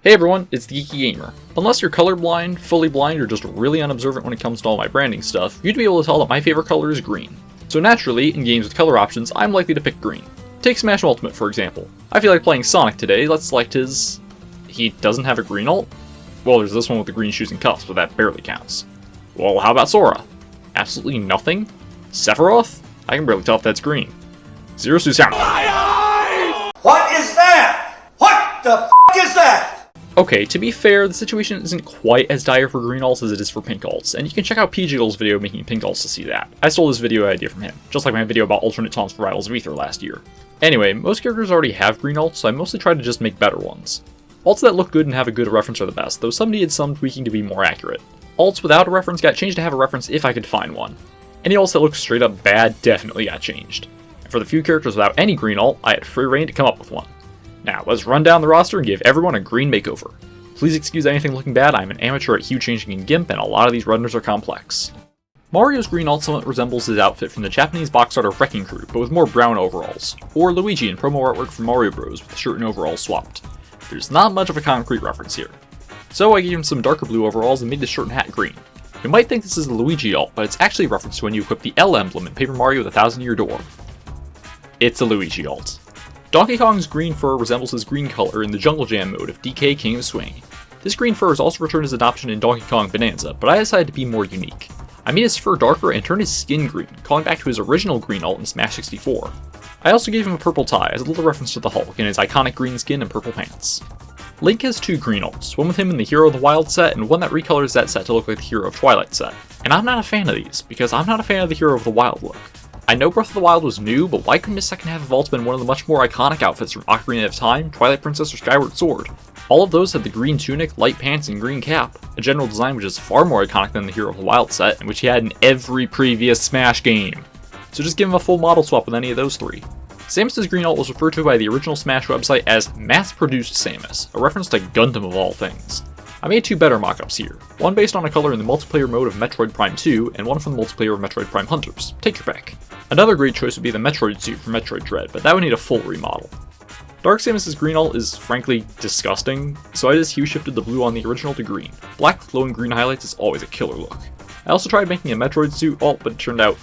Hey everyone, it's the Geeky Gamer. Unless you're colorblind, fully blind, or just really unobservant when it comes to all my branding stuff, you'd be able to tell that my favorite color is green. So naturally, in games with color options, I'm likely to pick green. Take Smash Ultimate for example. I feel like playing Sonic today, let's select his... He doesn't have a green ult? Well, there's this one with the green shoes and cuffs, but that barely counts. Well, how about Sora? Absolutely nothing? Sephiroth? I can barely tell if that's green. Zero Susanoo. What is that? What the f*** is that? Okay, to be fair, the situation isn't quite as dire for green ults as it is for pink ults, and you can check out PGL's video making pink ults to see that. I stole this video idea from him, just like my video about alternate taunts for Rivals of Aether last year. Anyway, most characters already have green ults, so I mostly try to just make better ones. Ults that look good and have a good reference are the best, though some needed some tweaking to be more accurate. Ults without a reference got changed to have a reference if I could find one. Any ults that look straight up bad definitely got changed. And for the few characters without any green ult, I had free reign to come up with one. Now, let's run down the roster and give everyone a green makeover. Please excuse anything looking bad, I'm an amateur at hue changing in GIMP, and a lot of these renders are complex. Mario's green ult somewhat resembles his outfit from the Japanese box art of Wrecking Crew, but with more brown overalls, or Luigi in promo artwork from Mario Bros. With the shirt and overalls swapped. There's not much of a concrete reference here. So I gave him some darker blue overalls and made his shirt and hat green. You might think this is the Luigi ult, but it's actually a reference to when you equip the L emblem in Paper Mario the Thousand-Year Door. It's a Luigi ult. Donkey Kong's green fur resembles his green color in the Jungle Jam mode of DK King of Swing. This green fur is also returned as an option in Donkey Kong Bonanza, but I decided to be more unique. I made his fur darker and turned his skin green, calling back to his original green ult in Smash 64. I also gave him a purple tie as a little reference to the Hulk in his iconic green skin and purple pants. Link has two green ults, one with him in the Hero of the Wild set and one that recolors that set to look like the Hero of Twilight set. And I'm not a fan of these, because I'm not a fan of the Hero of the Wild look. I know Breath of the Wild was new, but why couldn't his second half of ults been one of the much more iconic outfits from Ocarina of Time, Twilight Princess, or Skyward Sword? All of those had the green tunic, light pants, and green cap, a general design which is far more iconic than the Hero of the Wild set, and which he had in every previous Smash game. So just give him a full model swap with any of those three. Samus's green ult was referred to by the original Smash website as mass-produced Samus, a reference to Gundam of all things. I made two better mockups here, one based on a color in the multiplayer mode of Metroid Prime 2, and one from the multiplayer of Metroid Prime Hunters. Take your pick. Another great choice would be the Metroid suit from Metroid Dread, but that would need a full remodel. Dark Samus's green ult is frankly disgusting, so I just hue shifted the blue on the original to green. Black with glowing green highlights is always a killer look. I also tried making a Metroid suit ult, but it turned out,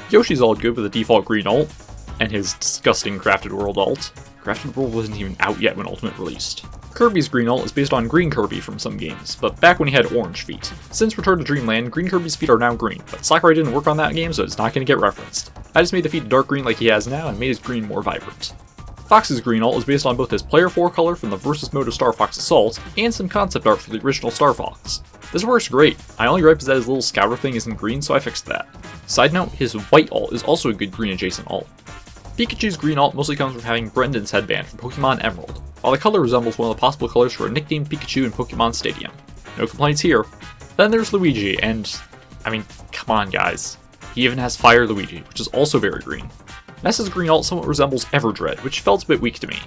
Yoshi's all good with a default green ult, and his disgusting Crafted World ult. Crafted World wasn't even out yet when Ultimate released. Kirby's green ult is based on Green Kirby from some games, but back when he had orange feet. Since Return to Dreamland, Green Kirby's feet are now green, but Sakurai didn't work on that game, so it's not going to get referenced. I just made the feet dark green like he has now, and made his green more vibrant. Fox's green ult is based on both his Player 4 color from the Versus mode of Star Fox Assault, and some concept art for the original Star Fox. This works great. My only gripe is that his little scouter thing isn't green, so I fixed that. Side note, his white ult is also a good green adjacent ult. Pikachu's green ult mostly comes from having Brendan's headband from Pokemon Emerald, while the color resembles one of the possible colors for a nicknamed Pikachu in Pokemon Stadium. No complaints here. Then there's Luigi, and I mean, come on guys. He even has Fire Luigi, which is also very green. Ness's green ult somewhat resembles Everdread, which felt a bit weak to me.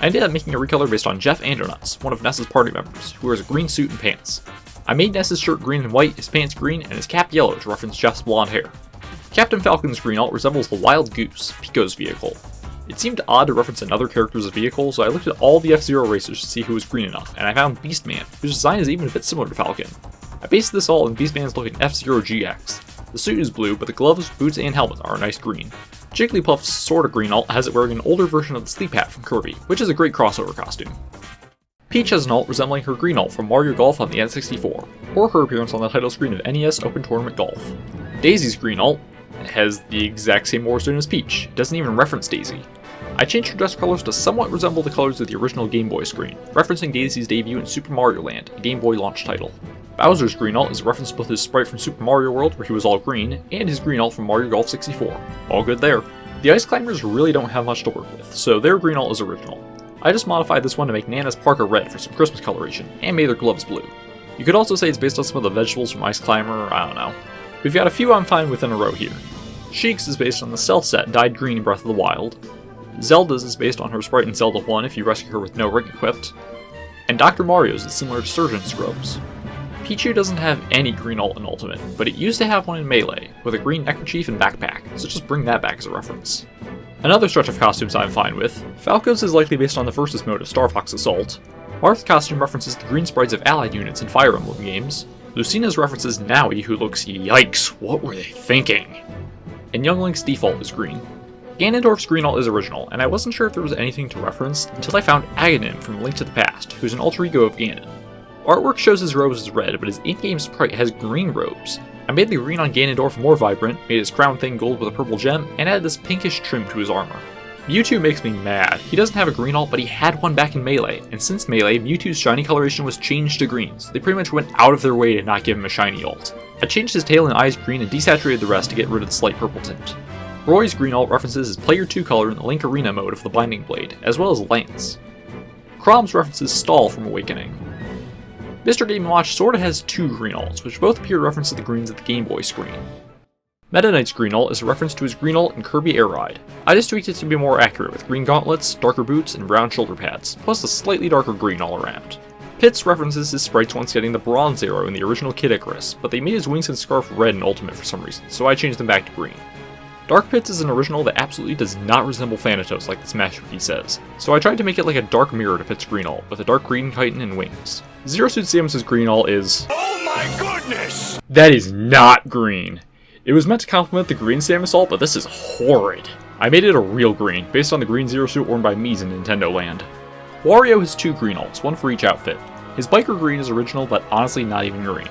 I ended up making a recolor based on Jeff Andernuts, one of Ness's party members, who wears a green suit and pants. I made Ness's shirt green and white, his pants green, and his cap yellow to reference Jeff's blonde hair. Captain Falcon's green ult resembles the Wild Goose, Pico's vehicle. It seemed odd to reference another character's vehicle, so I looked at all the F-Zero racers to see who was green enough, and I found Beastman, whose design is even a bit similar to Falcon. I based this all in Beastman's look in F-Zero GX. The suit is blue, but the gloves, boots, and helmet are a nice green. Jigglypuff's sorta green ult has it wearing an older version of the sleep hat from Kirby, which is a great crossover costume. Peach has an ult resembling her green ult from Mario Golf on the N64, or her appearance on the title screen of NES Open Tournament Golf. Daisy's green ult has the exact same origin as Peach, it doesn't even reference Daisy. I changed her dress colors to somewhat resemble the colors of the original Game Boy screen, referencing Daisy's debut in Super Mario Land, a Game Boy launch title. Bowser's green ult is a reference to both his sprite from Super Mario World, where he was all green, and his green ult from Mario Golf 64. All good there. The Ice Climbers really don't have much to work with, so their green ult is original. I just modified this one to make Nana's parka red for some Christmas coloration, and made their gloves blue. You could also say it's based on some of the vegetables from Ice Climber, I don't know. We've got a few I'm fine with in a row here. Sheik's is based on the Stealth set dyed green in Breath of the Wild. Zelda's is based on her sprite in Zelda 1 if you rescue her with no ring equipped. And Dr. Mario's is similar to Surgeon Scrubs. Pichu doesn't have any green ult in Ultimate, but it used to have one in Melee, with a green neckerchief and backpack, so just bring that back as a reference. Another stretch of costumes I'm fine with. Falco's is likely based on the Versus mode of Star Fox Assault. Marth's costume references the green sprites of allied units in Fire Emblem games. Lucina's references Naui, who looks yikes, what were they thinking? And Young Link's default is green. Ganondorf's green alt is original, and I wasn't sure if there was anything to reference until I found Aghanim from Link to the Past, who's an alter ego of Ganon. Artwork shows his robes as red, but his in-game sprite has green robes. I made the green on Ganondorf more vibrant, made his crown thing gold with a purple gem, and added this pinkish trim to his armor. Mewtwo makes me mad. He doesn't have a green alt, but he had one back in Melee, and since Melee, Mewtwo's shiny coloration was changed to green, so they pretty much went out of their way to not give him a shiny alt. I changed his tail and eyes green and desaturated the rest to get rid of the slight purple tint. Roy's green alt references his player 2 color in the Link Arena mode of the Binding Blade, as well as Lance. Chrome's references Stall from Awakening. Mr. Game & Watch sorta has two green alts, which both appear to reference to the greens at the Game Boy screen. Meta Knight's green alt is a reference to his green alt in Kirby Air Ride. I just tweaked it to be more accurate with green gauntlets, darker boots, and brown shoulder pads, plus a slightly darker green all around. Pitts references his sprites once getting the bronze arrow in the original Kid Icarus, but they made his wings and scarf red in Ultimate for some reason, so I changed them back to green. Dark Pitts is an original that absolutely does not resemble Thanatos like the Smash Wiki says, so I tried to make it like a dark mirror to Pitts' green alt, with a dark green chitin and wings. Zero Suit Samus' green alt is... oh my goodness! That is not green! It was meant to complement the green Samus alt, but this is horrid. I made it a real green, based on the green Zero Suit worn by Mies in Nintendo Land. Wario has two green alts, one for each outfit. His biker green is original, but honestly not even green.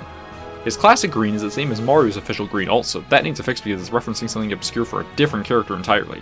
His classic green is the same as Mario's official green alt, so that needs a fix because it's referencing something obscure for a different character entirely.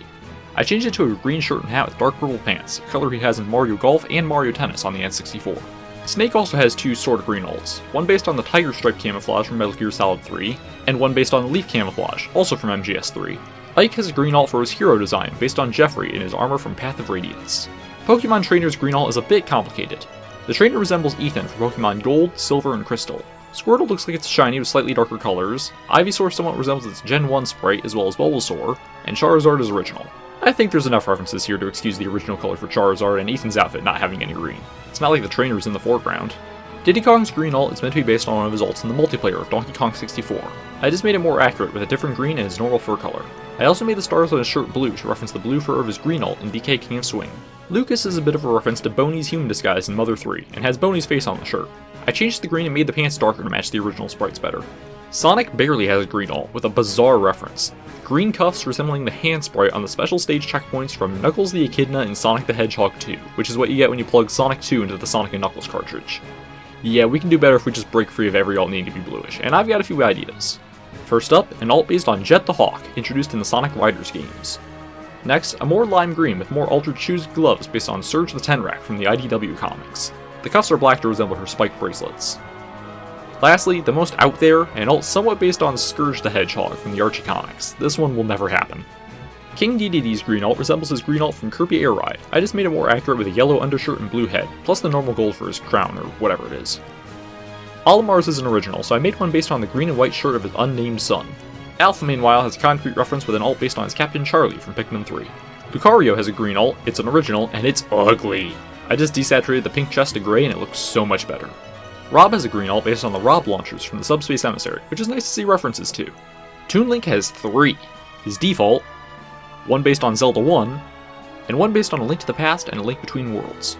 I changed it to a green shirt and hat with dark purple pants, a color he has in Mario Golf and Mario Tennis on the N64. Snake also has two sorta green alts, one based on the tiger stripe camouflage from Metal Gear Solid 3, and one based on the leaf camouflage, also from MGS3. Ike has a green alt for his hero design, based on Jeffrey in his armor from Path of Radiance. Pokemon Trainer's green alt is a bit complicated. The trainer resembles Ethan from Pokemon Gold, Silver, and Crystal. Squirtle looks like it's shiny with slightly darker colors, Ivysaur somewhat resembles its Gen 1 sprite as well as Bulbasaur, and Charizard is original. I think there's enough references here to excuse the original color for Charizard and Ethan's outfit not having any green. It's not like the trainer is in the foreground. Diddy Kong's green alt is meant to be based on one of his alts in the multiplayer of Donkey Kong 64. I just made it more accurate with a different green and his normal fur color. I also made the stars on his shirt blue to reference the blue fur of his green alt in DK King of Swing. Lucas is a bit of a reference to Boney's human disguise in Mother 3, and has Boney's face on the shirt. I changed the green and made the pants darker to match the original sprites better. Sonic barely has a green alt, with a bizarre reference. Green cuffs resembling the hand sprite on the special stage checkpoints from Knuckles the Echidna in Sonic the Hedgehog 2, which is what you get when you plug Sonic 2 into the Sonic & Knuckles cartridge. Yeah, we can do better if we just break free of every alt needing to be bluish, and I've got a few ideas. First up, an alt based on Jet the Hawk, introduced in the Sonic Riders games. Next, a more lime green with more altered shoes and gloves based on Surge the Tenrak from the IDW comics. The cuffs are black to resemble her spiked bracelets. Lastly, the most out there, an alt somewhat based on Scourge the Hedgehog from the Archie comics. This one will never happen. King DDD's green alt resembles his green alt from Kirby Air Ride. I just made it more accurate with a yellow undershirt and blue head, plus the normal gold for his crown, or whatever it is. Olimar's is an original, so I made one based on the green and white shirt of his unnamed son. Alpha, meanwhile, has a concrete reference with an alt based on his Captain Charlie from Pikmin 3. Lucario has a green alt, it's an original, and it's ugly. I just desaturated the pink chest to gray and it looks so much better. Rob has a green alt based on the Rob launchers from the Subspace Emissary, which is nice to see references to. Toon Link has 3. His default, one based on Zelda 1, and one based on A Link to the Past and A Link Between Worlds.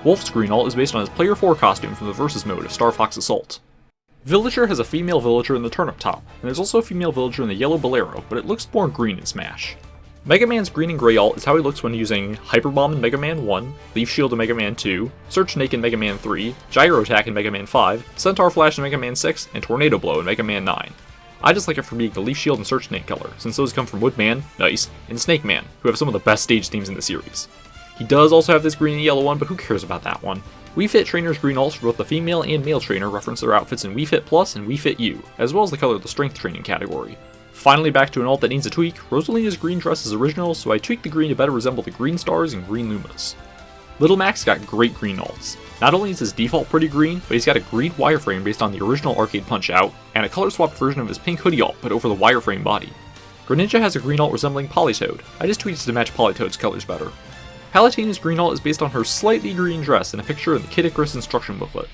Wolf's green alt is based on his Player 4 costume from the Versus mode of Star Fox Assault. Villager has a female villager in the turnip top, and there's also a female villager in the yellow bolero, but it looks more green in Smash. Mega Man's green and gray alt is how he looks when using Hyper Bomb in Mega Man 1, Leaf Shield in Mega Man 2, Search Snake in Mega Man 3, Gyro Attack in Mega Man 5, Centaur Flash in Mega Man 6, and Tornado Blow in Mega Man 9. I just like it for being the Leaf Shield and Search Snake color, since those come from Woodman, nice, and Snake Man, who have some of the best stage themes in the series. He does also have this green and yellow one, but who cares about that one? Wii Fit Trainer's green alts for both the female and male trainer reference their outfits in Wii Fit Plus and Wii Fit U, as well as the color of the strength training category. Finally, back to an alt that needs a tweak, Rosalina's green dress is original, so I tweaked the green to better resemble the green stars and green lumas. Little Mac's got great green alts. Not only is his default pretty green, but he's got a green wireframe based on the original Arcade Punch-Out, and a color-swapped version of his pink hoodie alt put over the wireframe body. Greninja has a green alt resembling Politoed. I just tweaked it to match Politoed's colors better. Palutena's green alt is based on her slightly green dress in a picture in the Kid Icarus instruction booklet.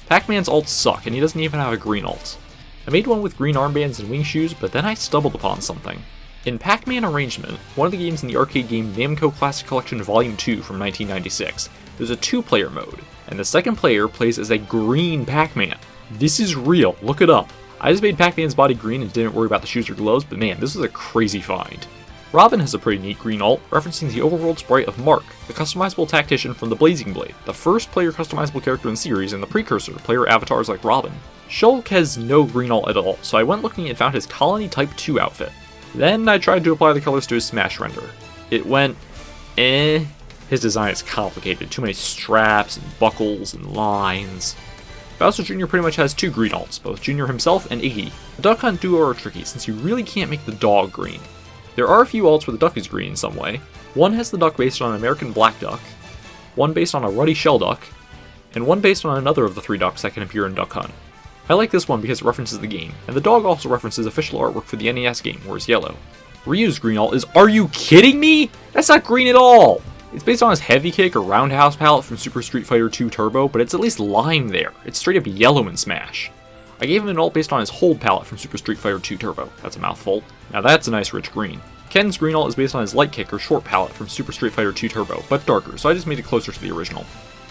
Pac-Man's alts suck, and he doesn't even have a green alt. I made one with green armbands and wing shoes, but then I stumbled upon something. In Pac-Man Arrangement, one of the games in the arcade game Namco Classic Collection Volume 2 from 1996, There's a 2-player mode, and the second player plays as a green Pac-Man. This is real, look it up. I just made Pac-Man's body green and didn't worry about the shoes or gloves, but man, this is a crazy find. Robin has a pretty neat green alt, referencing the overworld sprite of Mark, the customizable tactician from the Blazing Blade, the first player customizable character in the series and the precursor to player avatars like Robin. Shulk has no green alt at all, so I went looking and found his Colony Type 2 outfit. Then I tried to apply the colors to his Smash render. It went eh. His design is complicated, too many straps and buckles and lines. Bowser Jr. pretty much has 2 green alts, both Jr. himself and Iggy. The Duck Hunt duo are tricky since you really can't make the dog green. There are a few alts where the duck is green in some way. One has the duck based on an American black duck, one based on a ruddy shell duck, and one based on another of the 3 ducks that can appear in Duck Hunt. I like this one because it references the game, and the dog also references official artwork for the NES game, where it's yellow. Ryu's green alt is— are you kidding me? That's not green at all! It's based on his Heavy Kick or Roundhouse palette from Super Street Fighter 2 Turbo, but it's at least lime there. It's straight up yellow in Smash. I gave him an alt based on his Hold palette from Super Street Fighter 2 Turbo. That's a mouthful. Now that's a nice rich green. Ken's green alt is based on his Light Kick or Short palette from Super Street Fighter 2 Turbo, but darker, so I just made it closer to the original.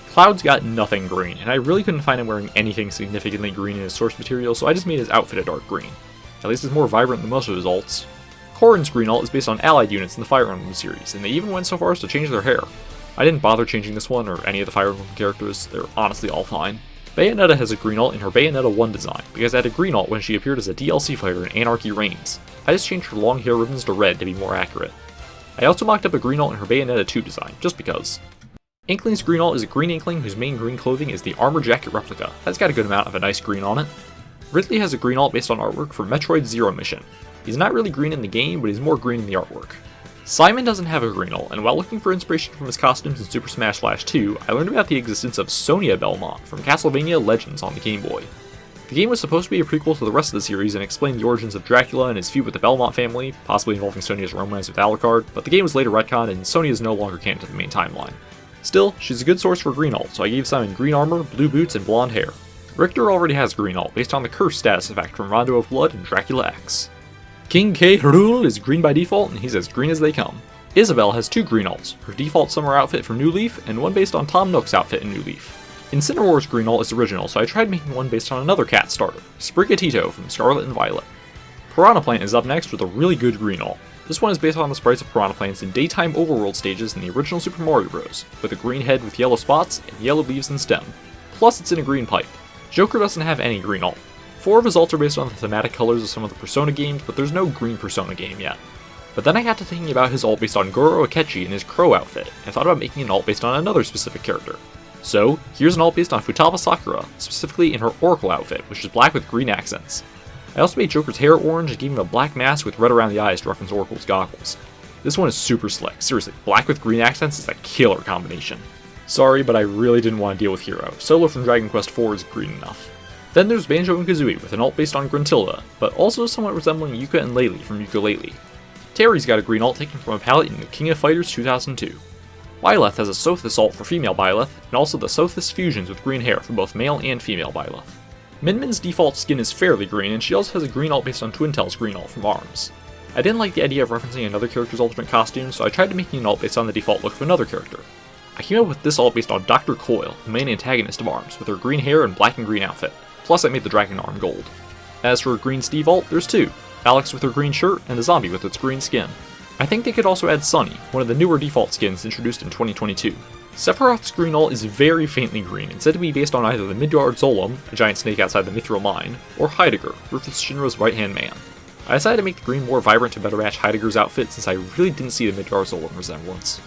Cloud's got nothing green, and I really couldn't find him wearing anything significantly green in his source material, so I just made his outfit a dark green. At least it's more vibrant than most of his alts. Corrin's green alt is based on allied units in the Fire Emblem series, and they even went so far as to change their hair. I didn't bother changing this one or any of the Fire Emblem characters, they're honestly all fine. Bayonetta has a green alt in her Bayonetta 1 design, because I had a green alt when she appeared as a DLC fighter in Anarchy Reigns. I just changed her long hair ribbons to red to be more accurate. I also mocked up a green alt in her Bayonetta 2 design, just because. Inkling's green alt is a green Inkling whose main green clothing is the armor jacket replica. That's got a good amount of a nice green on it. Ridley has a green alt based on artwork for Metroid Zero Mission. He's not really green in the game, but he's more green in the artwork. Simon doesn't have a green alt, and while looking for inspiration from his costumes in Super Smash Flash 2, I learned about the existence of Sonia Belmont from Castlevania Legends on the Game Boy. The game was supposed to be a prequel to the rest of the series and explain the origins of Dracula and his feud with the Belmont family, possibly involving Sonia's romance with Alucard, but the game was later retconned and Sonia is no longer canon to the main timeline. Still, she's a good source for green alt, so I gave Simon green armor, blue boots, and blonde hair. Richter already has green alt based on the curse status effect from Rondo of Blood and Dracula X. King K. Hyrule is green by default, and he's as green as they come. Isabelle has 2 green alts, her default summer outfit from New Leaf, and one based on Tom Nook's outfit in New Leaf. Incineroar's green alt is original, so I tried making one based on another cat starter, Sprigatito from Scarlet and Violet. Piranha Plant is up next with a really good green alt. This one is based on the sprites of Piranha Plants in daytime overworld stages in the original Super Mario Bros., with a green head with yellow spots and yellow leaves and stem. Plus it's in a green pipe. Joker doesn't have any green alt. 4 of his alts are based on the thematic colors of some of the Persona games, but there's no green Persona game yet. But then I got to thinking about his alt based on Goro Akechi in his Crow outfit, and thought about making an alt based on another specific character. So, here's an alt based on Futaba Sakura, specifically in her Oracle outfit, which is black with green accents. I also made Joker's hair orange and gave him a black mask with red around the eyes to reference Oracle's goggles. This one is super slick, seriously, black with green accents is a killer combination. Sorry, but I really didn't want to deal with Hero. Solo from Dragon Quest IV is green enough. Then there's Banjo and Kazooie with an alt based on Gruntilda, but also somewhat resembling Yuka and Laylee from Yooka-Laylee. Terry's got a green alt taken from a palette in the King of Fighters 2002. Byleth has a Sothis alt for female Byleth, and also the Sothis fusions with green hair for both male and female Byleth. Min-Min's default skin is fairly green, and she also has a green alt based on Twintel's green alt from ARMS. I didn't like the idea of referencing another character's alternate costume, so I tried to make an alt based on the default look of another character. I came up with this alt based on Dr. Coyle, the main antagonist of ARMS, with her green hair and black and green outfit. Plus I made the dragon arm gold. As for Green Steve alt, there's 2. Alex with her green shirt, and the zombie with its green skin. I think they could also add Sunny, one of the newer default skins introduced in 2022. Sephiroth's green alt is very faintly green, and said to be based on either the Midgard Zolom, a giant snake outside the Mithril Mine, or Heidegger, Rufus Shinra's right-hand man. I decided to make the green more vibrant to better match Heidegger's outfit since I really didn't see the Midgard Zolom resemblance.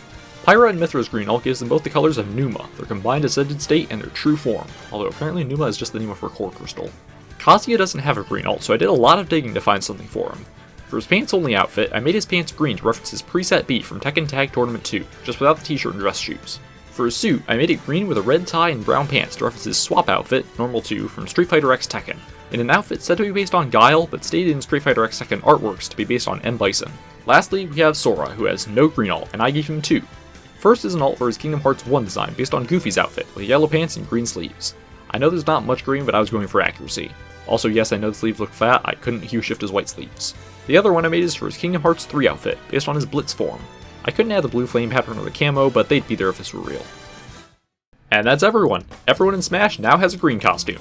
Pyra and Mithra's green alt gives them both the colors of Numa, their combined ascended state and their true form, although apparently Numa is just the name of her core crystal. Kazuya doesn't have a green alt, so I did a lot of digging to find something for him. For his pants-only outfit, I made his pants green to reference his preset beat from Tekken Tag Tournament 2, just without the t-shirt and dress shoes. For his suit, I made it green with a red tie and brown pants to reference his swap outfit, Normal 2, from Street Fighter X Tekken, in an outfit said to be based on Guile, but stated in Street Fighter X Tekken artworks to be based on M. Bison. Lastly, we have Sora, who has no green alt, and I gave him 2. First is an alt for his Kingdom Hearts 1 design based on Goofy's outfit, with yellow pants and green sleeves. I know there's not much green, but I was going for accuracy. Also, yes, I know the sleeves look fat, I couldn't hue shift his white sleeves. The other one I made is for his Kingdom Hearts 3 outfit, based on his Blitz form. I couldn't add the blue flame pattern or the camo, but they'd be there if this were real. And that's everyone. Everyone in Smash now has a green costume.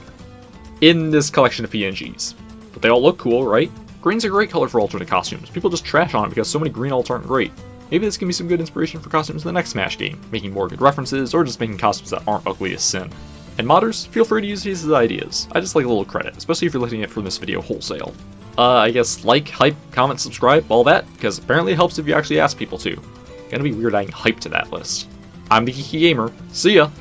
In this collection of PNGs. But they all look cool, right? Green's a great color for alternate costumes. People just trash on it because so many green alts aren't great. Maybe this can be some good inspiration for costumes in the next Smash game, making more good references, or just making costumes that aren't ugly as sin. And modders, feel free to use these as ideas. I just like a little credit, especially if you're looking at it from this video wholesale. I guess like, hype, comment, subscribe, all that, because apparently it helps if you actually ask people to. Gonna be weird adding hype to that list. I'm the Geeky Gamer. See ya!